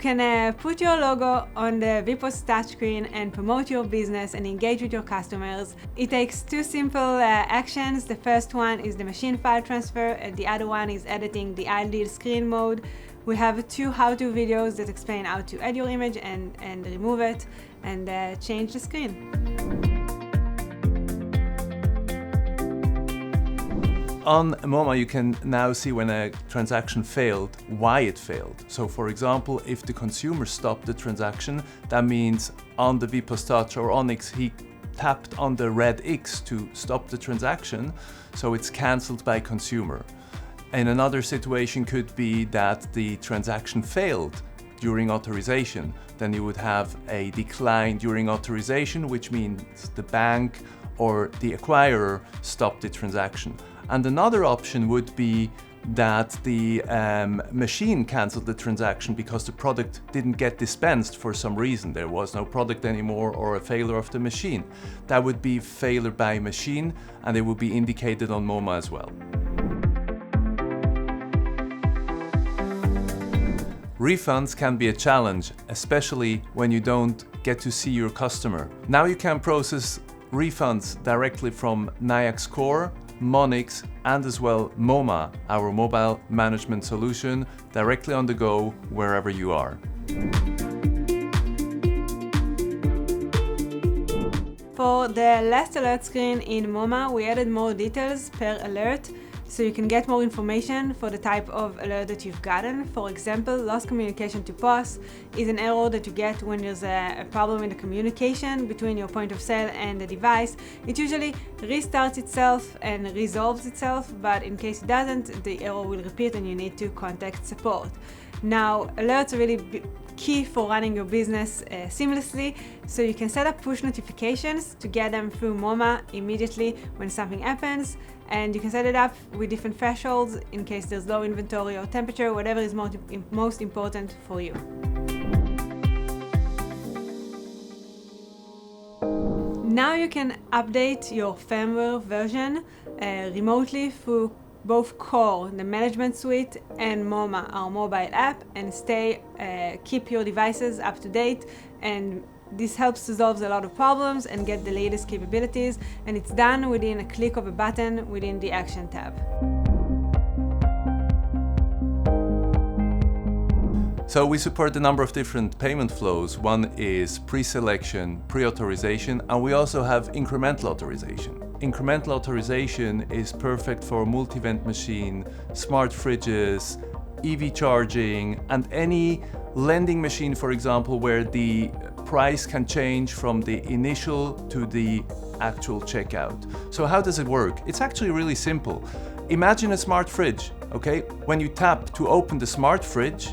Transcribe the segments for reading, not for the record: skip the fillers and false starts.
can put your logo on the VPOS Touch screen and promote your business and engage with your customers. It takes two simple actions. The first one is the machine file transfer, and the other one is editing the ideal screen mode. We have two how-to videos that explain how to add your image and remove it and change the screen. On MoMA, you can now see when a transaction failed, why it failed. So for example, if the consumer stopped the transaction, that means on the VPOS Touch or Onyx, he tapped on the red X to stop the transaction, so it's cancelled by consumer. And another situation could be that the transaction failed during authorization. Then you would have a decline during authorization, which means the bank or the acquirer stopped the transaction. And another option would be that the machine cancelled the transaction because the product didn't get dispensed for some reason. There was no product anymore or a failure of the machine. That would be failure by machine, and it would be indicated on MoMA as well. Refunds can be a challenge, especially when you don't get to see your customer. Now you can process refunds directly from Nayax Core, Monix, and as well MoMA, our mobile management solution, directly on the go wherever you are. For the last alert screen in MoMA, we added more details per alert, so you can get more information for the type of alert that you've gotten. For example, lost communication to POS is an error that you get when there's a problem in the communication between your point of sale and the device. It usually restarts itself and resolves itself, but in case it doesn't, the error will repeat and you need to contact support. Now, alerts are really key for running your business seamlessly, so you can set up push notifications to get them through MoMA immediately when something happens, and you can set it up with different thresholds in case there's low inventory or temperature, whatever is most important for you. Now you can update your firmware version remotely through both Core, the management suite, and MoMA, our mobile app, and keep your devices up to date. And this helps to solve a lot of problems and get the latest capabilities, and it's done within a click of a button within the Action tab. So we support a number of different payment flows. One is pre-selection, pre-authorization, and we also have incremental authorization. Incremental authorization is perfect for multi-event machine, smart fridges, EV charging, and any lending machine, for example, where the price can change from the initial to the actual checkout. So how does it work? It's actually really simple. Imagine a smart fridge, okay? When you tap to open the smart fridge,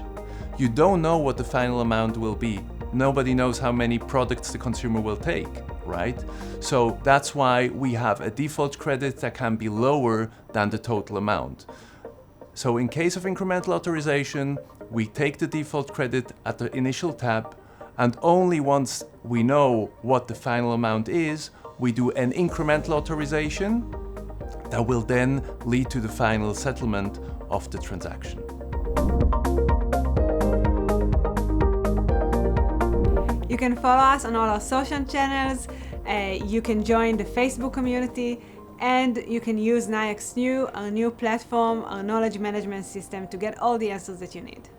you don't know what the final amount will be. Nobody knows how many products the consumer will take, right? So that's why we have a default credit that can be lower than the total amount. So in case of incremental authorization, we take the default credit at the initial tap, and only once we know what the final amount is, we do an incremental authorization that will then lead to the final settlement of the transaction. You can follow us on all our social channels, you can join the Facebook community, and you can use Nayax our new platform, our knowledge management system, to get all the answers that you need.